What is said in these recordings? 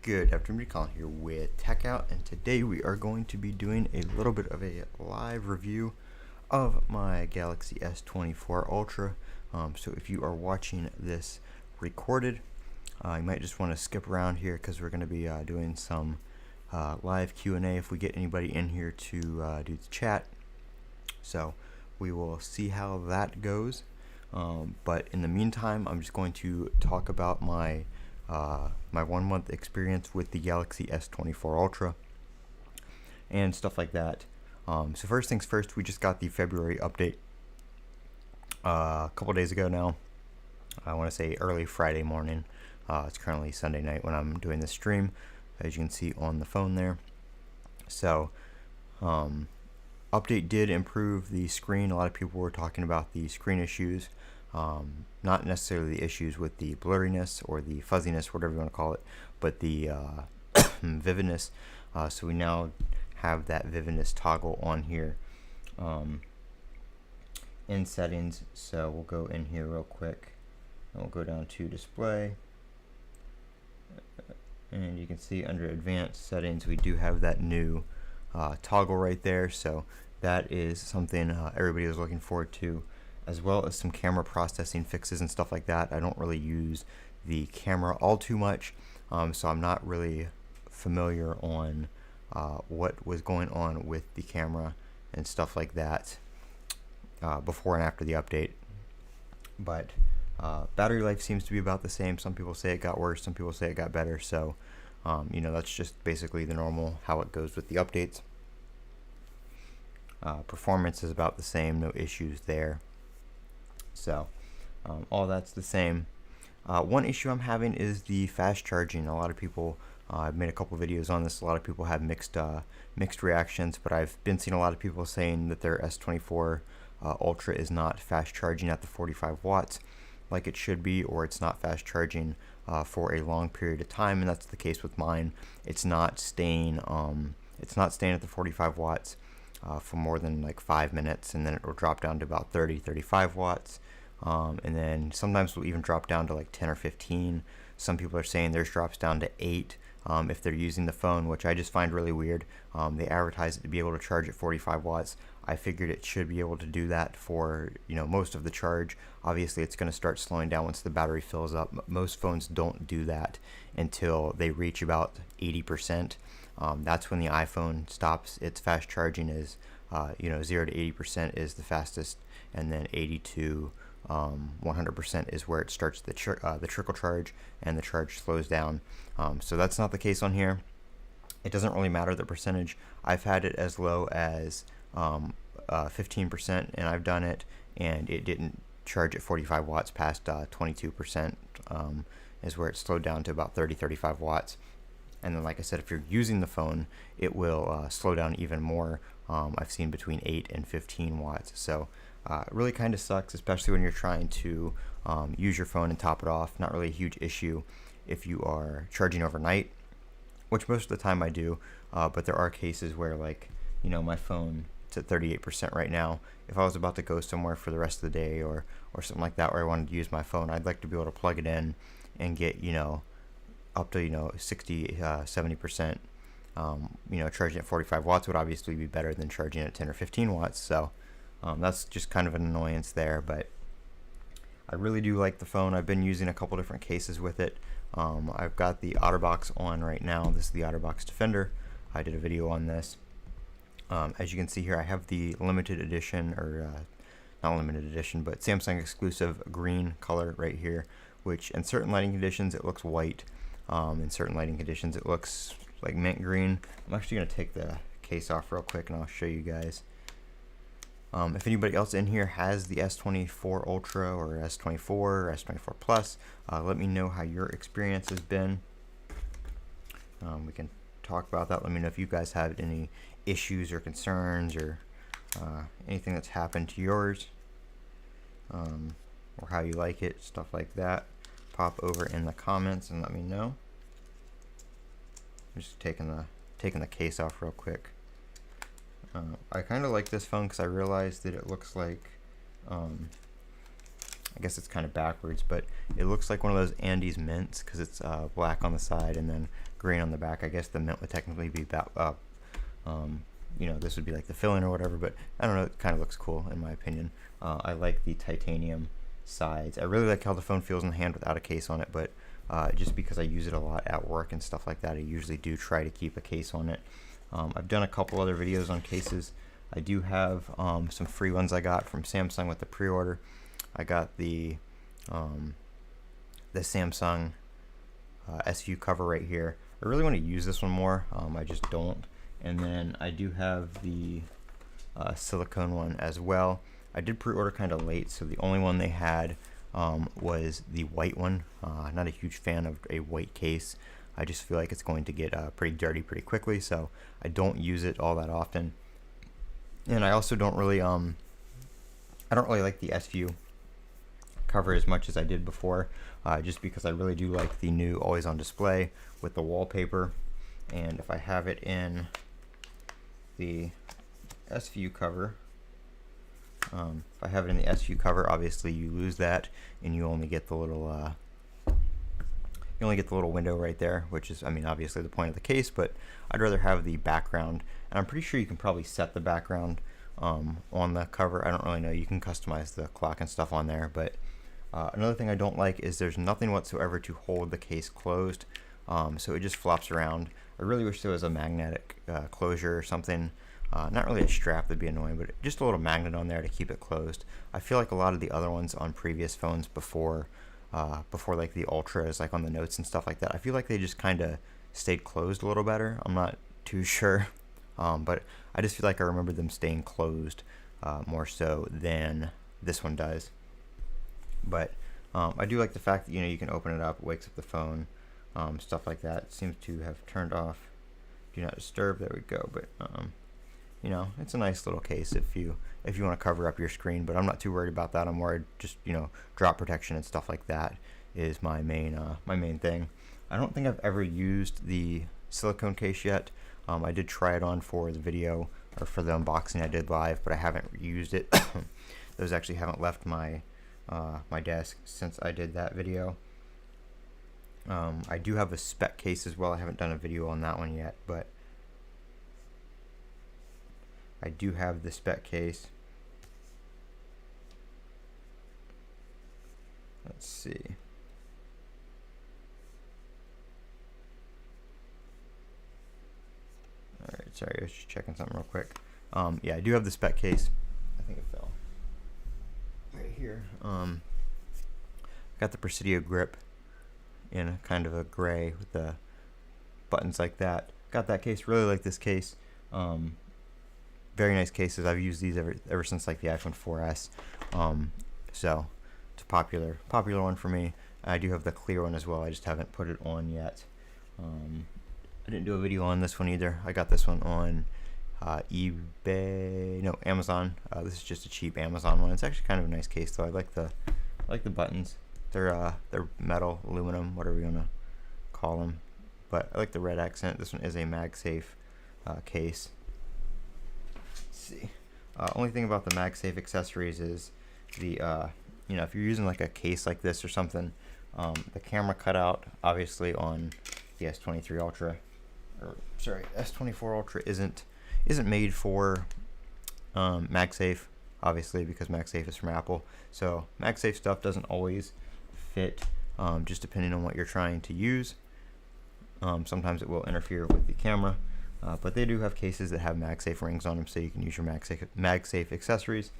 Good afternoon, Colin here with Techout, and today we are going to be doing a little bit of a live review of my Galaxy S24 Ultra. So if you are watching this recorded, you might just want to skip around here because we're going to be doing some live Q&A if we get anybody in here to do the chat. So we will see how that goes. But in the meantime, I'm just going to talk about my 1 month experience with the Galaxy S24 Ultra and stuff like that. So first things first, we just got the February update a couple days ago now. I want to say early Friday morning. It's currently Sunday night when I'm doing this stream, as you can see on the phone there. So update did improve the screen. A lot of people were talking about the screen issues. Not necessarily the issues with the blurriness or the fuzziness, whatever you want to call it, but the vividness. So we now have that vividness toggle on here in settings. So we'll go in here real quick and we'll go down to display, and you can see under advanced settings we do have that new toggle right there. So that is something everybody was looking forward to, as well as some camera processing fixes and stuff like that. I don't really use the camera all too much, so I'm not really familiar on what was going on with the camera and stuff like that before and after the update. But battery life seems to be about the same. Some people say it got worse, some people say it got better. So that's just basically the normal how it goes with the updates. Performance is about the same, no issues there. So all that's the same. One issue I'm having is the fast charging. A lot of people, I've made a couple videos on this, a lot of people have mixed reactions, but I've been seeing a lot of people saying that their S24 Ultra is not fast charging at the 45 watts like it should be, or it's not fast charging for a long period of time, and that's the case with mine. It's not staying at the 45 watts for more than like 5 minutes, and then it will drop down to about 35 watts, and then sometimes will even drop down to like 10 or 15. Some people are saying theirs drops down to 8 if they're using the phone, which I just find really weird. They advertise it to be able to charge at 45 watts. I figured it should be able to do that for most of the charge. Obviously it's going to start slowing down once the battery fills up. Most phones don't do that until they reach about 80%. That's when the iPhone stops its fast charging. Is 0 to 80% is the fastest, and then 80 to 100% is where it starts the trickle charge, and the charge slows down. So that's not the case on here. It doesn't really matter the percentage. I've had it as low as 15%, and I've done it, and it didn't charge at 45 watts past 22%, is where it slowed down to about 35 watts. And then, like I said, if you're using the phone, it will slow down even more. I've seen between 8 and 15 watts. So it really kind of sucks, especially when you're trying to use your phone and top it off. Not really a huge issue if you are charging overnight, which most of the time I do. But there are cases where, like, my phone, it's at 38% right now. If I was about to go somewhere for the rest of the day or something like that, where I wanted to use my phone, I'd like to be able to plug it in and get, up to 60 70%. Charging at 45 watts would obviously be better than charging at 10 or 15 watts. So that's just kind of an annoyance there, but I really do like the phone. I've been using a couple different cases with it. I've got the OtterBox on right now. This is the OtterBox Defender. I did a video on this. As you can see here, I have the limited edition, or not limited edition, but Samsung exclusive green color right here, which in certain lighting conditions it looks white. In certain lighting conditions it looks like mint green. I'm actually going to take the case off real quick and I'll show you guys. If anybody else in here has the S24 Ultra or S24 or S24 Plus, let me know how your experience has been. We can talk about that. Let me know if you guys have any issues or concerns, or anything that's happened to yours, or how you like it, stuff like that. Pop over in the comments and let me know. I'm just taking the case off real quick. I kind of like this phone because I realized that it looks like I guess it's kind of backwards, but it looks like one of those Andes mints because it's black on the side and then green on the back. I guess the mint would technically be this would be like the filling or whatever, but I don't know, it kind of looks cool in my opinion. I like the titanium sides. I really like how the phone feels in the hand without a case on it, but just because I use it a lot at work and stuff like that, I usually do try to keep a case on it. I've done a couple other videos on cases. I do have some free ones I got from Samsung with the pre-order. I got the Samsung S View cover right here. I really want to use this one more. I just don't. And then I do have the silicone one as well. I did pre-order kind of late, so the only one they had was the white one. Not a huge fan of a white case. I just feel like it's going to get pretty dirty pretty quickly, so I don't use it all that often. And I also don't really like the S View cover as much as I did before, just because I really do like the new always on display with the wallpaper. And if I have it in the S View cover, obviously you lose that, and you only get the little window right there, which is, I mean, obviously the point of the case, but I'd rather have the background. And I'm pretty sure you can probably set the background on the cover. I don't really know. You can customize the clock and stuff on there, but another thing I don't like is there's nothing whatsoever to hold the case closed, so it just flops around. I really wish there was a magnetic closure or something. Not really a strap, that'd be annoying, but just a little magnet on there to keep it closed. I feel like a lot of the other ones on previous phones before like the Ultras, like on the Notes and stuff like that, I feel like they just kind of stayed closed a little better. I'm not too sure, but I just feel like I remember them staying closed more so than this one does. But I do like the fact that you can open it up, it wakes up the phone, stuff like that. It seems to have turned off do not disturb. There we go. But it's a nice little case if you want to cover up your screen. But I'm not too worried about that. I'm worried just drop protection and stuff like that is my main thing. I don't think I've ever used the silicone case yet. I did try it on for the video or for the unboxing I did live, but I haven't used it. Those actually haven't left my desk since I did that video. I do have a spec case as well. I haven't done a video on that one yet, but I do have the spec case. Let's see. Alright, sorry, I was just checking something real quick. Yeah, I do have the spec case. I think it fell. Right here. Got the Presidio grip in kind of a gray with the buttons like that. Got that case. Really like this case. Very nice cases. I've used these ever since like the iPhone 4S. So it's a popular one for me. I do have the clear one as well. I just haven't put it on yet. I didn't do a video on this one either. I got this one on Amazon. This is just a cheap Amazon one. It's actually kind of a nice case though. I like the buttons. They're metal, aluminum, whatever you wanna call them. But I like the red accent. This one is a MagSafe case. Let's see. Only thing about the MagSafe accessories is the if you're using like a case like this or something, the camera cutout obviously on the S23 Ultra, or sorry, S24 Ultra isn't made for MagSafe, obviously, because MagSafe is from Apple. So MagSafe stuff doesn't always fit, just depending on what you're trying to use. Sometimes it will interfere with the camera, but they do have cases that have MagSafe rings on them, so you can use your MagSafe accessories.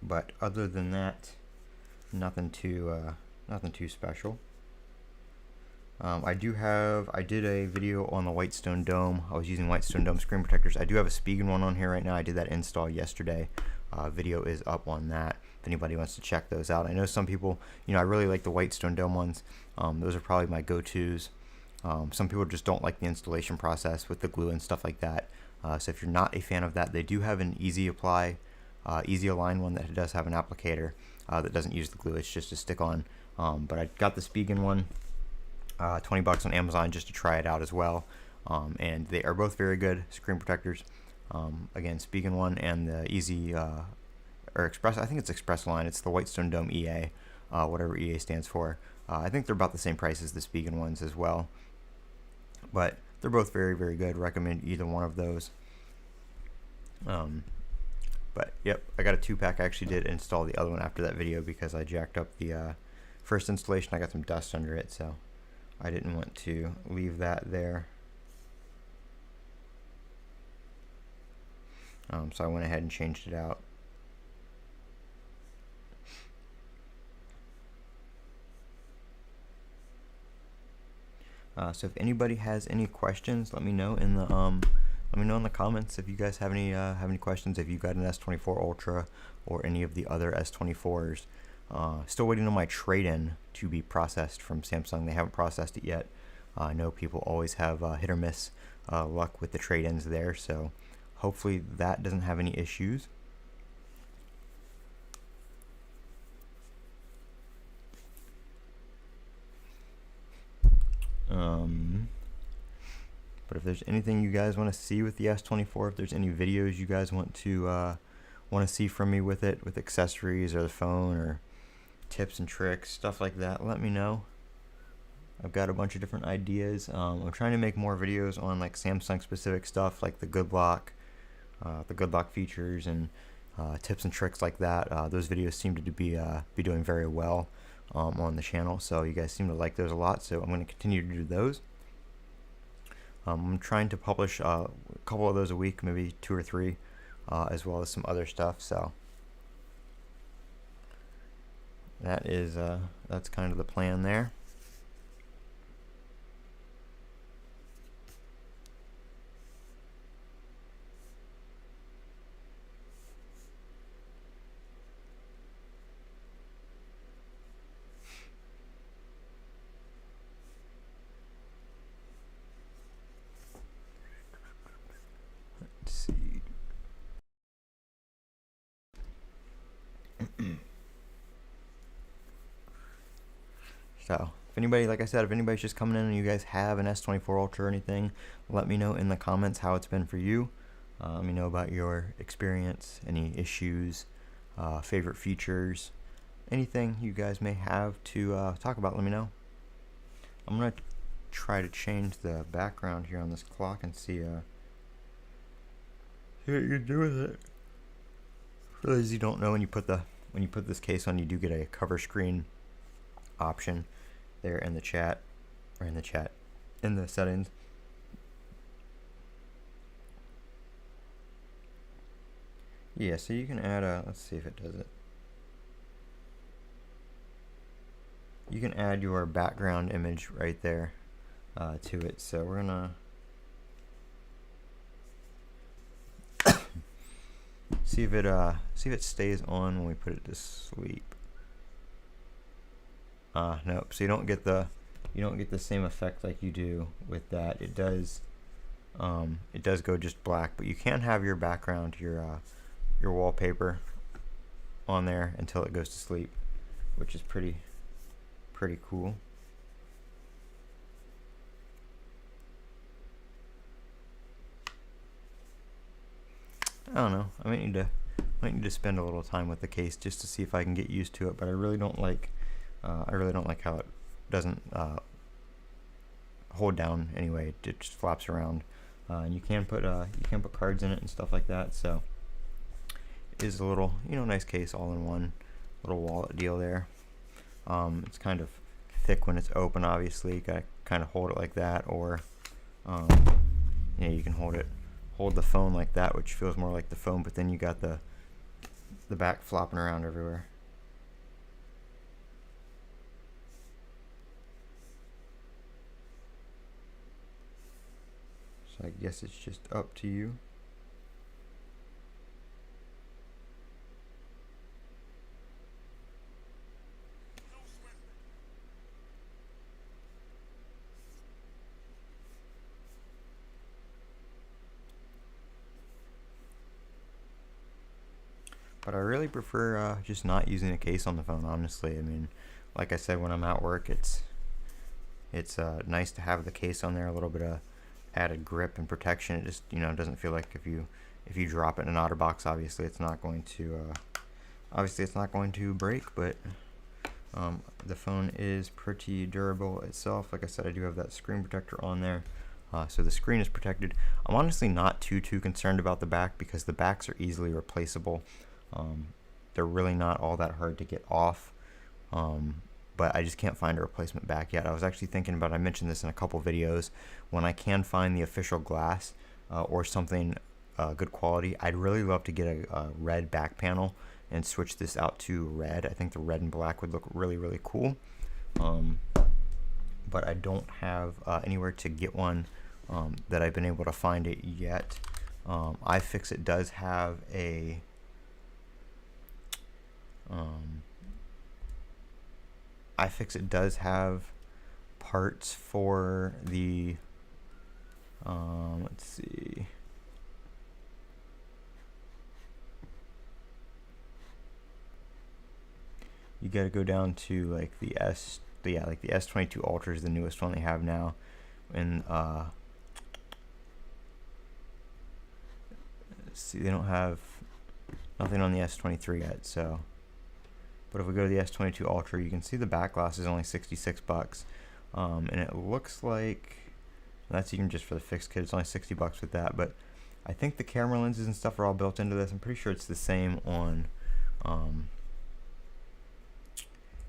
But other than that, nothing too special. I did a video on the Whitestone Dome. I was using Whitestone Dome screen protectors. I do have a Spigen one on here right now. I did that install yesterday. Video is up on that if anybody wants to check those out. I know some people, I really like the Whitestone Dome ones. Those are probably my go-tos. Some people just don't like the installation process with the glue and stuff like that. So if you're not a fan of that, they do have an easy align one that does have an applicator that doesn't use the glue. It's just a stick-on. But I got the Spigen one. $20 on Amazon just to try it out as well, and they are both very good screen protectors. Again, Spigen one and the or Express. I think it's Express Line. It's the Whitestone Dome EA, whatever EA stands for. I think they're about the same price as the Spigen ones as well, but they're both very, very good. Recommend either one of those. But yep, I got a 2-pack. I actually did install the other one after that video because I jacked up the first installation. I got some dust under it, so I didn't want to leave that there. So I went ahead and changed it out. So if anybody has any questions, let me know in the comments if you guys have any questions. If you got an S24 Ultra or any of the other S24s. Still waiting on my trade-in to be processed from Samsung. They haven't processed it yet. I know people always have hit or miss luck with the trade-ins there, so hopefully that doesn't have any issues. But if there's anything you guys want to see with the S24, if there's any videos you guys want to see from me with it, with accessories or the phone or tips and tricks, stuff like that, let me know. I've got a bunch of different ideas. I'm trying to make more videos on like Samsung specific stuff, like the good lock features and tips and tricks like that. Those videos seem to be doing very well on the channel, so you guys seem to like those a lot, so I'm going to continue to do those. I'm trying to publish a couple of those a week, maybe 2 or 3, as well as some other stuff, so that's kind of the plan there. So if anybody, like I said, if anybody's just coming in and you guys have an S24 Ultra or anything, let me know in the comments how it's been for you. Let me know about your experience, any issues, favorite features, anything you guys may have to talk about, let me know. I'm going to try to change the background here on this clock and see what you can do with it. For those you don't know, when you put this case on, you do get a cover screen option there in the chat, or in the settings. Yeah, so you can add let's see if it does it. You can add your background image right there to it. So we're gonna see if it stays on when we put it to sleep. Nope. So you don't get the same effect like you do with that. It does go just black, but you can have your background, your wallpaper on there until it goes to sleep, which is pretty cool. I don't know. I might need to spend a little time with the case just to see if I can get used to it. But I really don't like how it doesn't hold down anyway. It just flaps around, and you can put cards in it and stuff like that. So it is a little nice case, all in one, little wallet deal there. It's kind of thick when it's open. Obviously, you gotta kind of hold it like that, or you can hold the phone like that, which feels more like the phone, but then you got the back flopping around everywhere. So I guess it's just up to you. But I really prefer just not using a case on the phone, honestly. I mean, like I said, when I'm at work, it's nice to have the case on there, a little bit of added grip and protection. It just doesn't feel like if you drop it in an OtterBox, obviously it's not going to Obviously it's not going to break, but the phone is pretty durable itself. Like I said, I do have that screen protector on there, so the screen is protected. I'm honestly not too concerned about the back because the backs are easily replaceable. They're really not all that hard to get off, but I just can't find a replacement back yet. I was actually thinking about, I mentioned this in a couple videos, when I can find the official glass or something good quality, I'd really love to get a red back panel and switch this out to red. I think the red and black would look really cool. But I don't have anywhere to get one that I've been able to find it yet. iFixit does have a iFixit does have parts for the let's see. You got to go down to like the like the S24 Ultra is the newest one they have now, and let's see, they don't have nothing on the S23 yet. So, but if we go to the S22 Ultra, you can see the back glass is only $66, and it looks like that's even just for the fixed kit. It's only $60 with that, but I think the camera lenses and stuff are all built into this. I'm pretty sure it's the same on.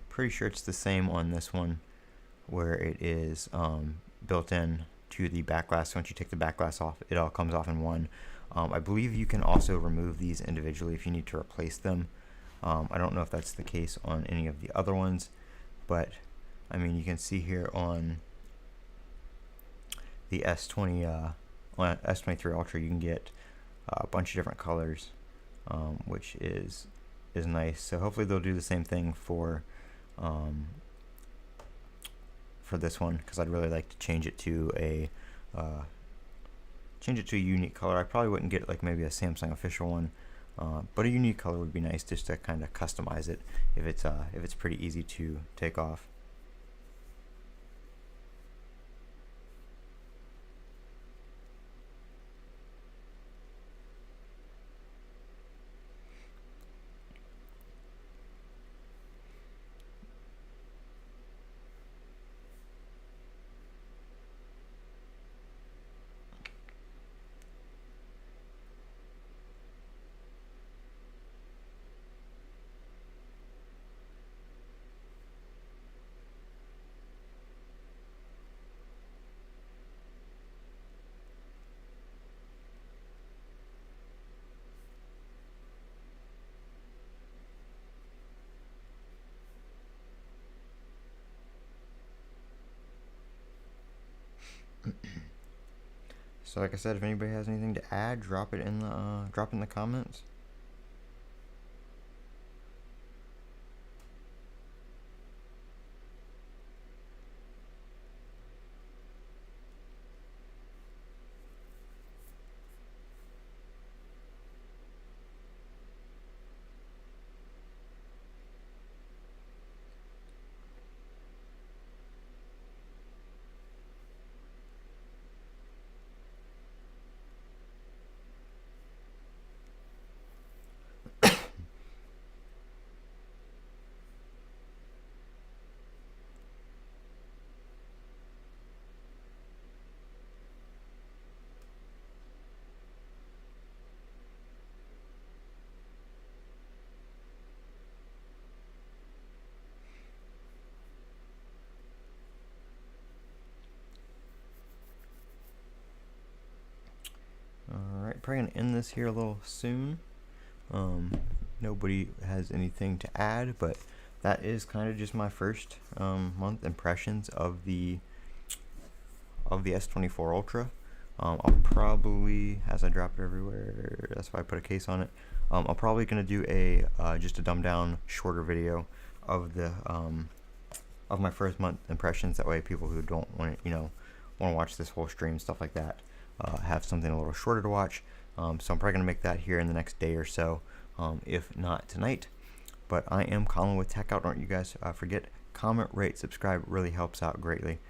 Pretty sure it's the same on this one, where it is built in to the back glass. Once you take the back glass off, it all comes off in one. I believe you can also remove these individually if you need to replace them. I don't know if that's the case on any of the other ones, but I mean, you can see here on the S23 Ultra, you can get a bunch of different colors, which is nice. So hopefully they'll do the same thing for this one, because I'd really like to change it to a unique color. I probably wouldn't get like maybe a Samsung official one, but a unique color would be nice, just to kind of customize it if it's pretty easy to take off. So like I said, if anybody has anything to add, drop it in the comments. Alright, probably gonna end this here a little soon. Nobody has anything to add, but that is kind of just my first month impressions of the S24 Ultra. I'll probably, as I drop it everywhere, that's why I put a case on it. I'm probably gonna do a just a dumbed down, shorter video of the of my first month impressions. That way, people who don't want to, want to watch this whole stream, stuff like that, have something a little shorter to watch. So I'm probably gonna make that here in the next day or so, if not tonight. But I am Colin with Techout. Don't you guys forget, comment, rate, subscribe. It really helps out greatly.